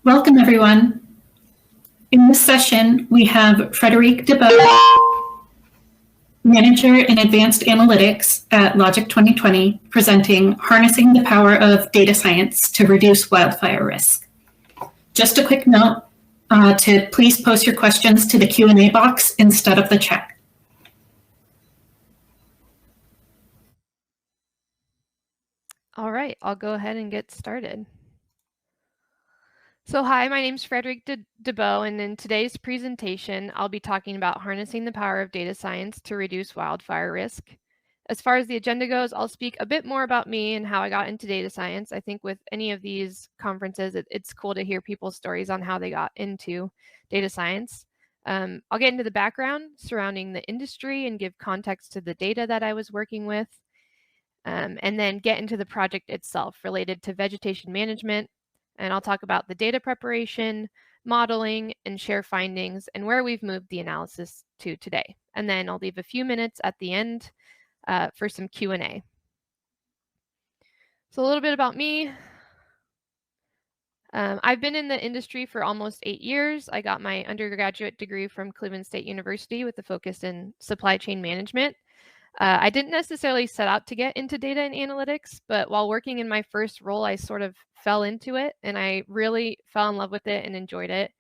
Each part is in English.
Welcome, everyone. In this session, we have Frederike Dubeau, Manager in Advanced Analytics at Logic 2020, presenting Harnessing the Power of Data Science to Reduce Wildfire Risk. Just a quick note to please post your questions to the Q&A box instead of the chat. All right, I'll go ahead and get started. So hi, my name is Frederike Dubeau, and in today's presentation, I'll be talking about harnessing the power of data science to reduce wildfire risk. As far as the agenda goes, I'll speak a bit more about me and how I got into data science. I think with any of these conferences, it's cool to hear people's stories on how they got into data science. I'll get into the background surrounding the industry and give context to the data that I was working with. And then get into the project itself related to vegetation management. And I'll talk about the data preparation, modeling, and share findings and where we've moved the analysis to today. And then I'll leave a few minutes at the end for some Q&A. So a little bit about me. I've been in the industry for almost 8 years. I got my undergraduate degree from Cleveland State University with a focus in supply chain management. I didn't necessarily set out to get into data and analytics, but while working in my first role, I sort of fell into it and I really fell in love with it and enjoyed it.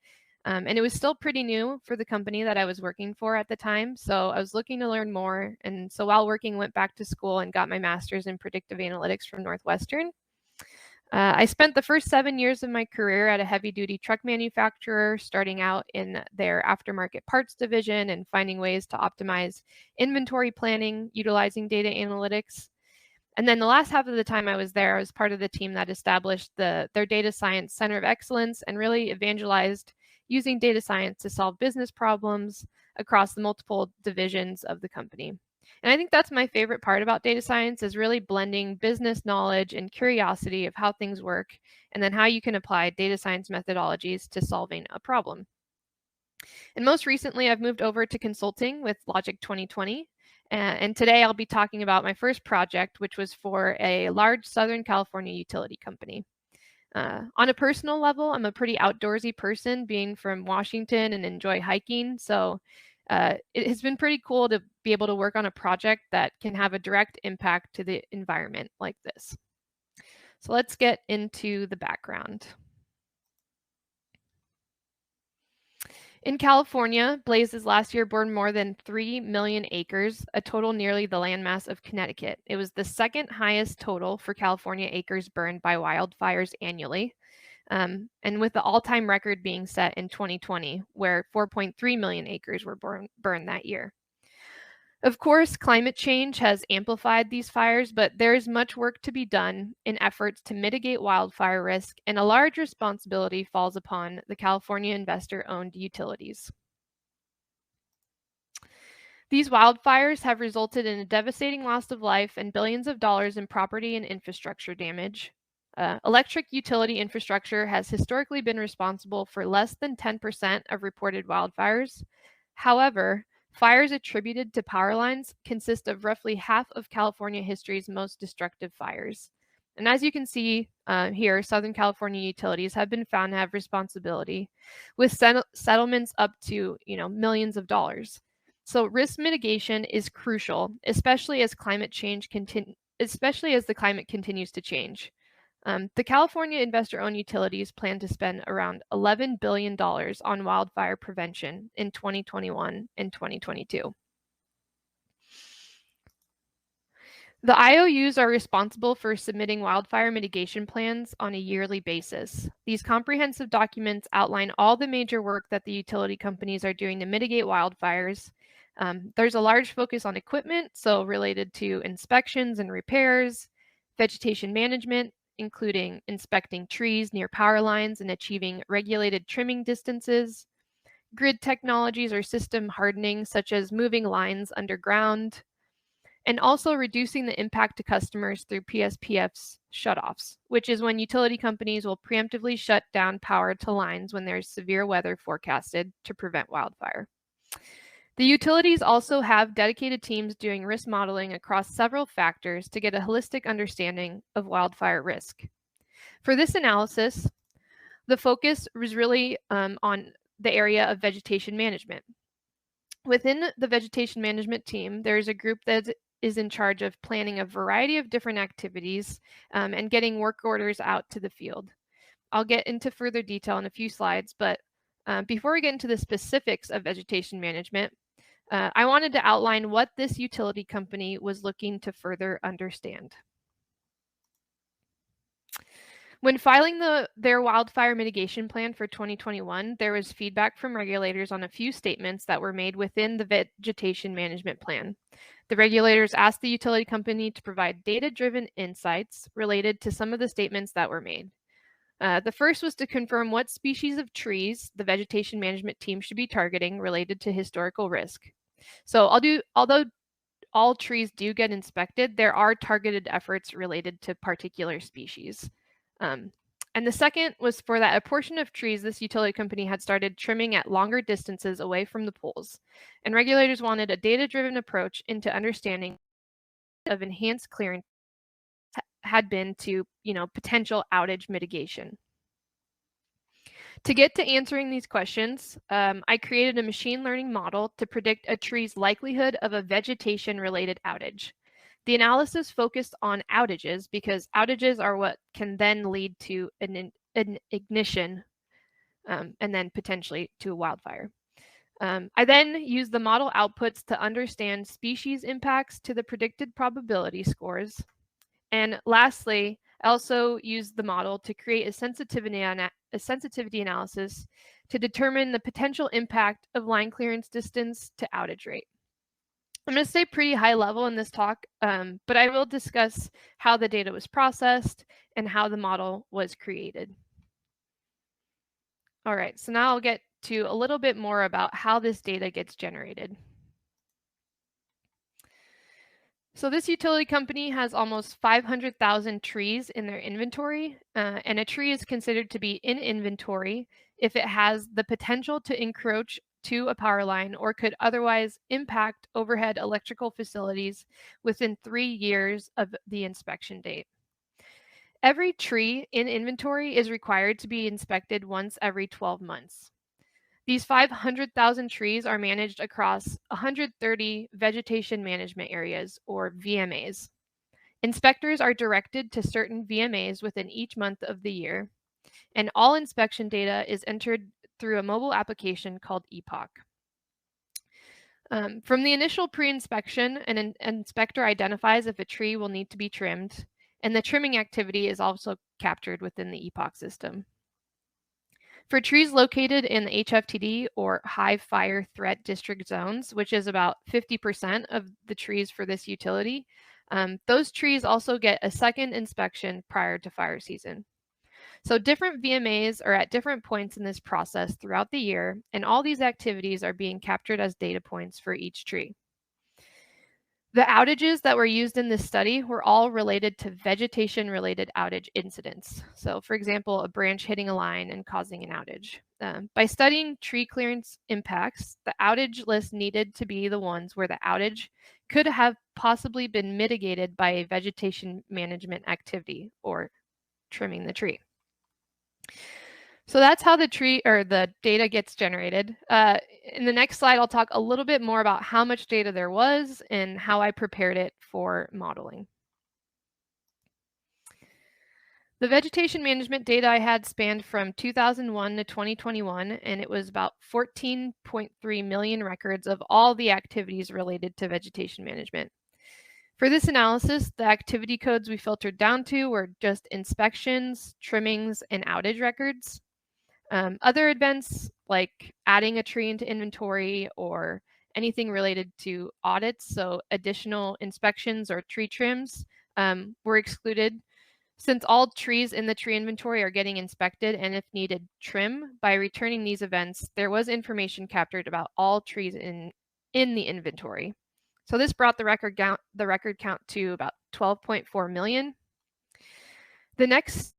And it was still pretty new for the company that I was working for at the time. So I was looking to learn more. And so while working, went back to school and got my master's in predictive analytics from Northwestern. I spent the first 7 years of my career at a heavy-duty truck manufacturer, starting out in their aftermarket parts division and finding ways to optimize inventory planning, utilizing data analytics. And then the last half of the time I was there, I was part of the team that established their Data Science Center of Excellence and really evangelized using data science to solve business problems across the multiple divisions of the company. And I think that's my favorite part about data science is really blending business knowledge and curiosity of how things work, and then how you can apply data science methodologies to solving a problem. And most recently, I've moved over to consulting with Logic 2020. And today I'll be talking about my first project, which was for a large Southern California utility company. On a personal level, I'm a pretty outdoorsy person, being from Washington and enjoy hiking. So it has been pretty cool to be able to work on a project that can have a direct impact to the environment like this. So let's get into the background. In California, blazes last year burned more than 3 million acres, a total nearly the landmass of Connecticut. It was the second highest total for California acres burned by wildfires annually. And with the all-time record being set in 2020, where 4.3 million acres were burned that year. Of course, climate change has amplified these fires, but there is much work to be done in efforts to mitigate wildfire risk, and a large responsibility falls upon the California investor-owned utilities. These wildfires have resulted in a devastating loss of life and billions of dollars in property and infrastructure damage. Electric utility infrastructure has historically been responsible for less than 10% of reported wildfires. However, fires attributed to power lines consist of roughly half of California history's most destructive fires. And as you can see here, Southern California utilities have been found to have responsibility, with settlements up to millions of dollars. So risk mitigation is crucial, especially as the climate continues to change. The California investor-owned utilities plan to spend around $11 billion on wildfire prevention in 2021 and 2022. The IOUs are responsible for submitting wildfire mitigation plans on a yearly basis. These comprehensive documents outline all the major work that the utility companies are doing to mitigate wildfires. There's a large focus on equipment, so related to inspections and repairs, vegetation management, including inspecting trees near power lines and achieving regulated trimming distances, grid technologies or system hardening, such as moving lines underground, and also reducing the impact to customers through PSPF's shutoffs, which is when utility companies will preemptively shut down power to lines when there's severe weather forecasted to prevent wildfire. The utilities also have dedicated teams doing risk modeling across several factors to get a holistic understanding of wildfire risk. For this analysis, The focus was really on the area of vegetation management. Within the vegetation management team, there's a group that is in charge of planning a variety of different activities and getting work orders out to the field. I'll get into further detail in a few slides, but before we get into the specifics of vegetation management, I wanted to outline what this utility company was looking to further understand. When filing their wildfire mitigation plan for 2021, there was feedback from regulators on a few statements that were made within the vegetation management plan. The regulators asked the utility company to provide data-driven insights related to some of the statements that were made. The first was to confirm what species of trees the vegetation management team should be targeting related to historical risk. So although all trees do get inspected, there are targeted efforts related to particular species. And the second was for that a portion of trees this utility company had started trimming at longer distances away from the poles. And regulators wanted a data-driven approach into understanding of enhanced clearance had been to, potential outage mitigation. To get to answering these questions, I created a machine learning model to predict a tree's likelihood of a vegetation-related outage. The analysis focused on outages because outages are what can then lead to an ignition and then potentially to a wildfire. I then used the model outputs to understand species impacts to the predicted probability scores. And lastly, I also used the model to create a sensitivity analysis to determine the potential impact of line clearance distance to outage rate. I'm going to stay pretty high level in this talk, but I will discuss how the data was processed and how the model was created. All right, so now I'll get to a little bit more about how this data gets generated. So this utility company has almost 500,000 trees in their inventory, and a tree is considered to be in inventory if it has the potential to encroach to a power line or could otherwise impact overhead electrical facilities within 3 years of the inspection date. Every tree in inventory is required to be inspected once every 12 months. These 500,000 trees are managed across 130 vegetation management areas, or VMAs. Inspectors are directed to certain VMAs within each month of the year, and all inspection data is entered through a mobile application called Epoch. From the initial pre-inspection, an inspector identifies if a tree will need to be trimmed, and the trimming activity is also captured within the Epoch system. For trees located in the HFTD or high fire threat district zones, which is about 50% of the trees for this utility, those trees also get a second inspection prior to fire season. So different VMAs are at different points in this process throughout the year, and all these activities are being captured as data points for each tree. The outages that were used in this study were all related to vegetation-related outage incidents. So for example, a branch hitting a line and causing an outage. By studying tree clearance impacts, the outage list needed to be the ones where the outage could have possibly been mitigated by a vegetation management activity or trimming the tree. So that's how the data gets generated. In the next slide, I'll talk a little bit more about how much data there was and how I prepared it for modeling. The vegetation management data I had spanned from 2001 to 2021, and it was about 14.3 million records of all the activities related to vegetation management. For this analysis, the activity codes we filtered down to were just inspections, trimmings, and outage records. Other events like adding a tree into inventory or anything related to audits, so additional inspections or tree trims, were excluded since all trees in the tree inventory are getting inspected and if needed trim. By returning these events, there was information captured about all trees in the inventory. So this brought the record count to about 12.4 million. The next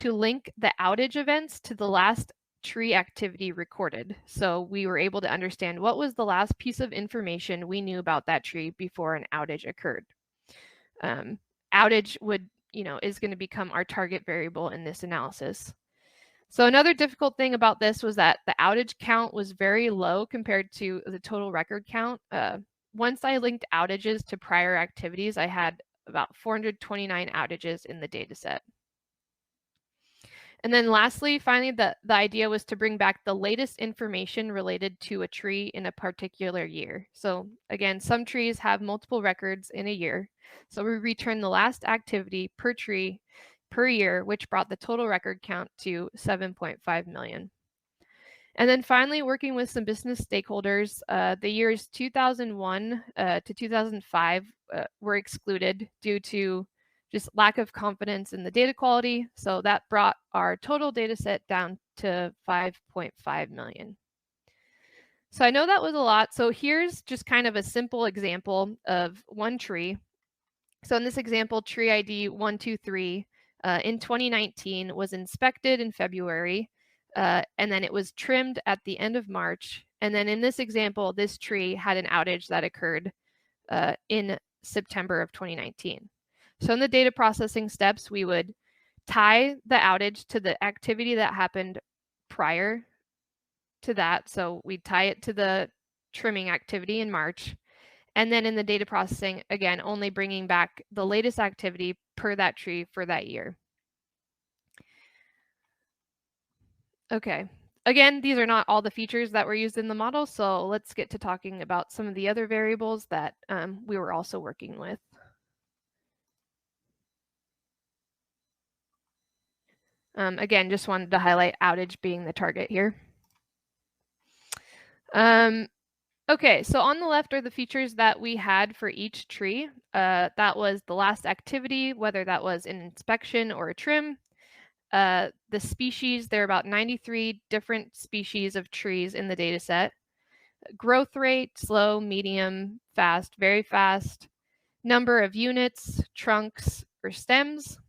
to link the outage events to the last tree activity recorded. So we were able to understand what was the last piece of information we knew about that tree before an outage occurred. Outage is going to become our target variable in this analysis. So another difficult thing about this was that the outage count was very low compared to the total record count. Once I linked outages to prior activities, I had about 429 outages in the data set. And then lastly, finally, the idea was to bring back the latest information related to a tree in a particular year. So again, some trees have multiple records in a year. So we returned the last activity per tree per year, which brought the total record count to 7.5 million. And then finally, working with some business stakeholders, the years 2001 to 2005 were excluded due to just lack of confidence in the data quality. So that brought our total data set down to 5.5 million. So I know that was a lot. So here's just kind of a simple example of one tree. So in this example, tree ID 123 in 2019 was inspected in February, and then it was trimmed at the end of March. And then in this example, this tree had an outage that occurred in September of 2019. So in the data processing steps, we would tie the outage to the activity that happened prior to that. So we'd tie it to the trimming activity in March. And then in the data processing, again, only bringing back the latest activity per that tree for that year. Okay. Again, these are not all the features that were used in the model, so let's get to talking about some of the other variables that we were also working with. Again, just wanted to highlight outage being the target here. Okay, so on the left are the features that we had for each tree. That was the last activity, whether that was an inspection or a trim. The species, there are about 93 different species of trees in the data set. Growth rate, slow, medium, fast, very fast. Number of units, trunks, or stems.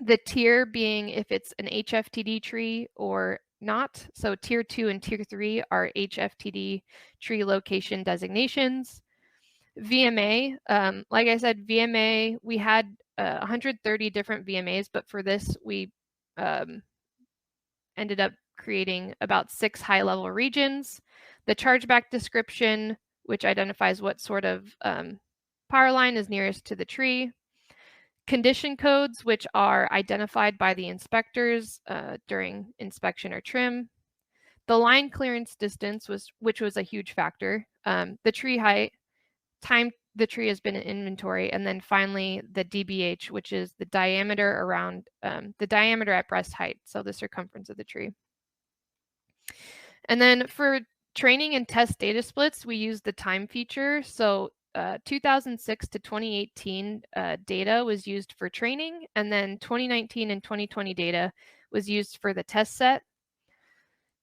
The tier being if it's an HFTD tree or not. So tier 2 and tier 3 are HFTD tree location designations. VMA, like I said, VMA, we had 130 different VMAs, but for this, we ended up creating about 6 high-level regions. The chargeback description, which identifies what sort of power line is nearest to the tree. Condition codes, which are identified by the inspectors during inspection or trim. The line clearance distance, which was a huge factor. The tree height, time the tree has been in inventory, and then finally the DBH, which is the diameter around the diameter at breast height, so the circumference of the tree. And then for training and test data splits, we use the time feature. So 2006 to 2018 data was used for training, and then 2019 and 2020 data was used for the test set.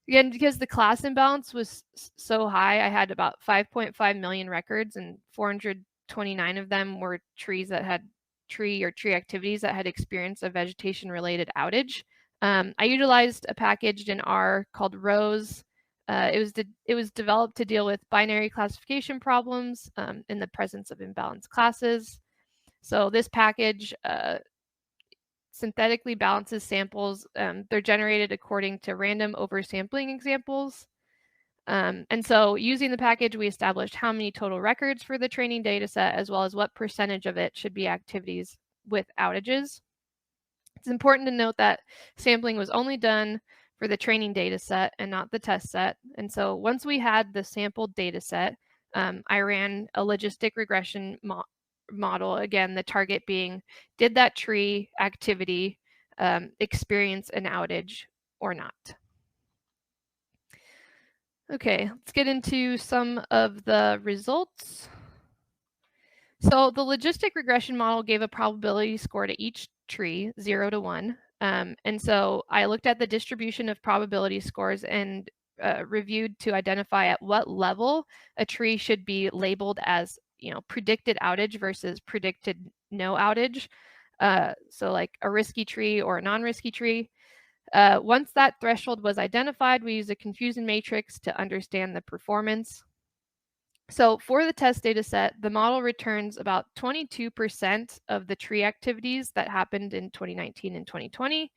Again, because the class imbalance was so high, I had about 5.5 million records, and 429 of them were trees that had tree activities that had experienced a vegetation-related outage. I utilized a package in R called Rose. It was developed to deal with binary classification problems in the presence of imbalanced classes. So this package synthetically balances samples. They're generated according to random oversampling examples. And so using the package, we established how many total records for the training data set, as well as what percentage of it should be activities with outages. It's important to note that sampling was only done for the training data set and not the test set. And so once we had the sampled data set, I ran a logistic regression model, again, the target being, did that tree activity experience an outage or not? Okay, let's get into some of the results. So the logistic regression model gave a probability score to each tree, 0 to 1. And so I looked at the distribution of probability scores and reviewed to identify at what level a tree should be labeled as, predicted outage versus predicted no outage. So like a risky tree or a non-risky tree. Once that threshold was identified, we used a confusion matrix to understand the performance. So for the test data set, the model returns about 22% of the tree activities that happened in 2019 and 2020.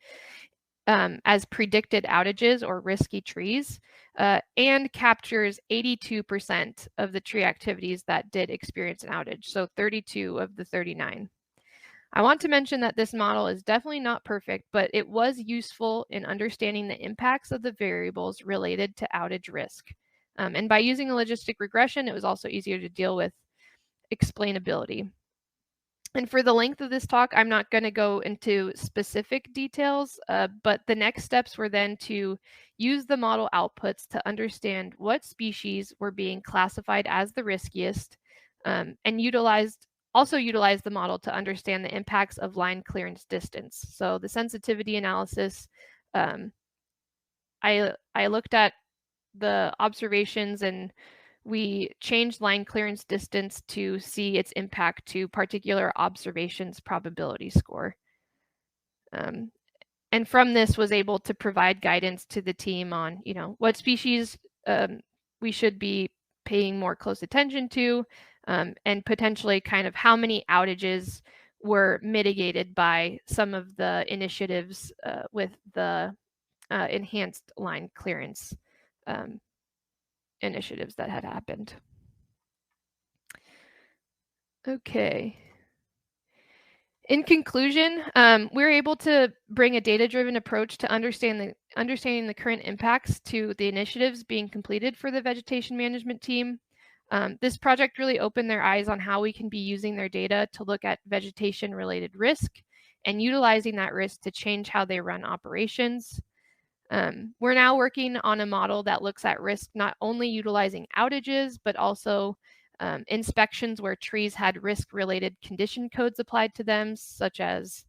as predicted outages or risky trees, and captures 82% of the tree activities that did experience an outage, so 32 of the 39. I want to mention that this model is definitely not perfect, but it was useful in understanding the impacts of the variables related to outage risk. And by using a logistic regression, it was also easier to deal with explainability. And for the length of this talk, I'm not going to go into specific details, but the next steps were then to use the model outputs to understand what species were being classified as the riskiest, and also utilize the model to understand the impacts of line clearance distance. So the sensitivity analysis, I looked at the observations and we changed line clearance distance to see its impact to particular observations probability score. And from this was able to provide guidance to the team on, what species we should be paying more close attention to, and potentially kind of how many outages were mitigated by some of the initiatives with the enhanced line clearance initiatives that had happened. Okay. In conclusion, we're able to bring a data-driven approach to understanding the current impacts to the initiatives being completed for the vegetation management team. This project really opened their eyes on how we can be using their data to look at vegetation-related risk and utilizing that risk to change how they run operations. We're now working on a model that looks at risk not only utilizing outages, but also inspections where trees had risk-related condition codes applied to them, such as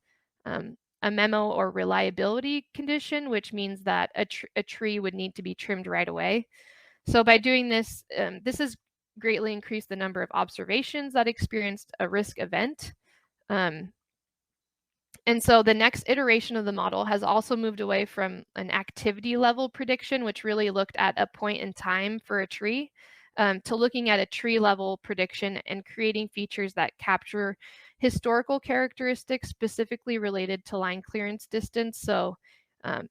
a memo or reliability condition, which means that a tree would need to be trimmed right away. So by doing this, this has greatly increased the number of observations that experienced a risk event. And so the next iteration of the model has also moved away from an activity level prediction, which really looked at a point in time for a tree, to looking at a tree level prediction and creating features that capture historical characteristics specifically related to line clearance distance. So,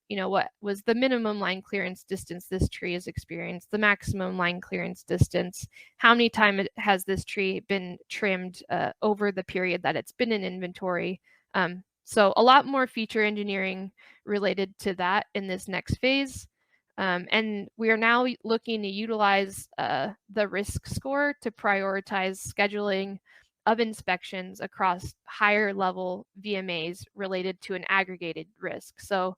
what was the minimum line clearance distance this tree has experienced, the maximum line clearance distance, how many times has this tree been trimmed over the period that it's been in inventory. So a lot more feature engineering related to that in this next phase. And we are now looking to utilize the risk score to prioritize scheduling of inspections across higher level VMAs related to an aggregated risk. So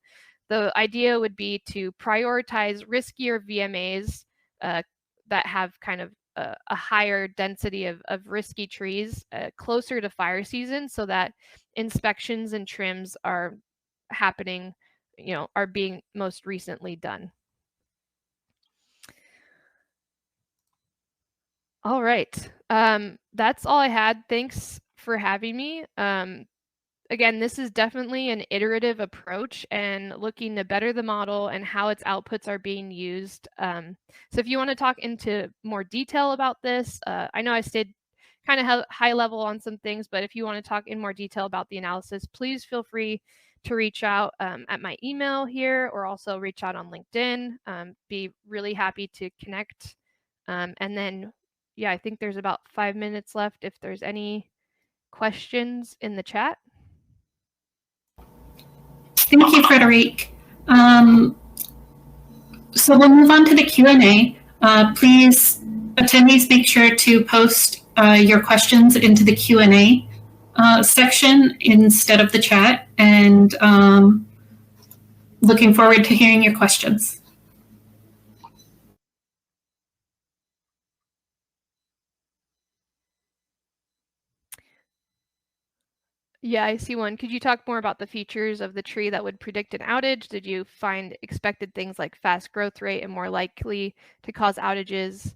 the idea would be to prioritize riskier VMAs that have kind of a higher density of risky trees closer to fire season, so that inspections and trims are happening, are being most recently done. All right, that's all I had. Thanks for having me. Again, this is definitely an iterative approach and looking to better the model and how its outputs are being used. So if you want to talk into more detail about this, I know I stayed kind of high level on some things, but if you want to talk in more detail about the analysis, please feel free to reach out at my email here, or also reach out on LinkedIn. Be really happy to connect. And then, yeah, I think there's about 5 minutes left if there's any questions in the chat. Thank you, Frederike. So we'll move on to the Q&A. Please, attendees, make sure to post your questions into the Q&A section instead of the chat, and looking forward to hearing your questions. Yeah, I see one. Could you talk more about the features of the tree that would predict an outage? Did you find expected things like fast growth rate and more likely to cause outages?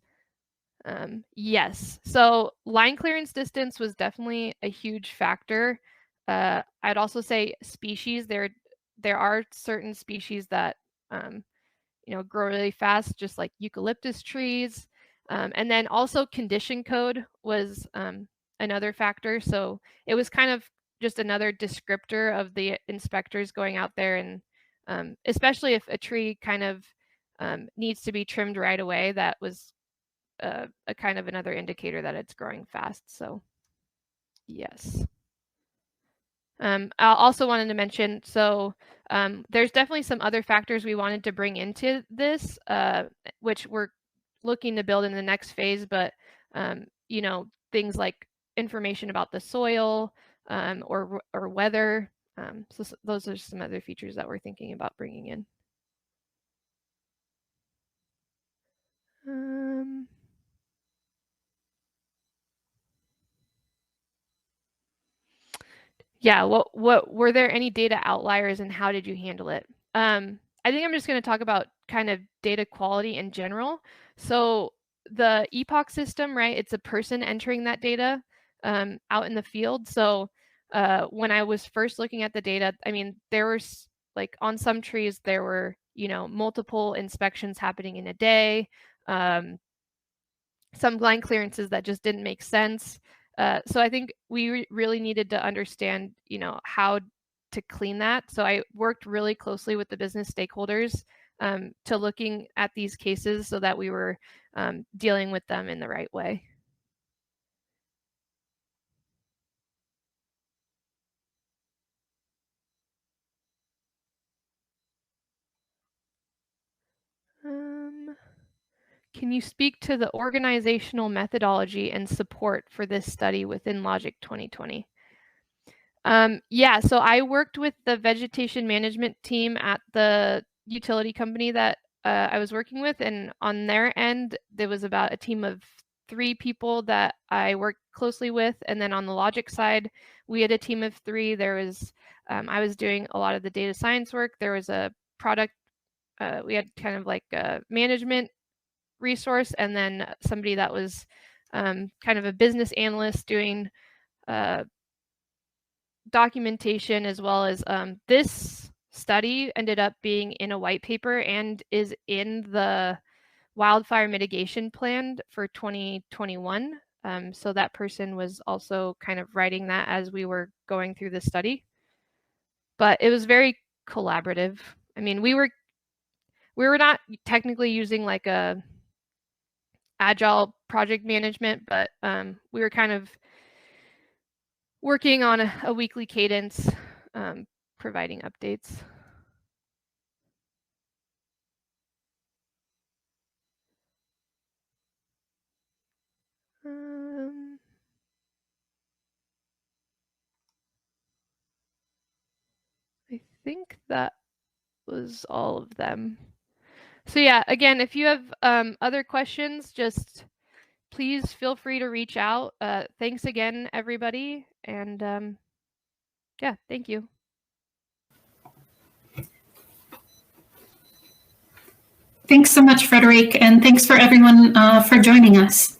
Yes. So line clearance distance was definitely a huge factor. I'd also say species. There are certain species that grow really fast, just like eucalyptus trees. And then also condition code was another factor. So it was kind of just another descriptor of the inspectors going out there and especially if a tree kind of needs to be trimmed right away. That was a kind of another indicator that it's growing fast. So yes. I also wanted to mention, so there's definitely some other factors we wanted to bring into this, which we're looking to build in the next phase, but you know, things like information about the soil or weather. So those are some other features that we're thinking about bringing in. Yeah, what were there any data outliers and how did you handle it? I think I'm just going to talk about kind of data quality in general. So the epoch system, right? It's a person entering that data out in the field. So when I was first looking at the data, I mean, there was like on some trees, there were, you know, multiple inspections happening in a day. Some line clearances that just didn't make sense. So I think we really needed to understand, you know, how to clean that. So I worked really closely with the business stakeholders to looking at these cases so that we were dealing with them in the right way. Can you speak to the organizational methodology and support for this study within Logic 2020? Yeah, so I worked with the vegetation management team at the utility company that I was working with, and on their end, there was about a team of 3 people that I worked closely with, and then on the Logic side, we had a team of 3. There was, I was doing a lot of the data science work. There was a product, we had kind of like a management resource, and then somebody that was kind of a business analyst doing documentation, as well as this study ended up being in a white paper and is in the wildfire mitigation plan for 2021. So that person was also kind of writing that as we were going through the study. But it was very collaborative. I mean, we were not technically using like a agile project management, but we were kind of working on a weekly cadence, providing updates. I think that was all of them. So yeah, again, if you have other questions, just please feel free to reach out. Thanks again, everybody. And yeah, thank you. Thanks so much, Frederike, and thanks for everyone for joining us.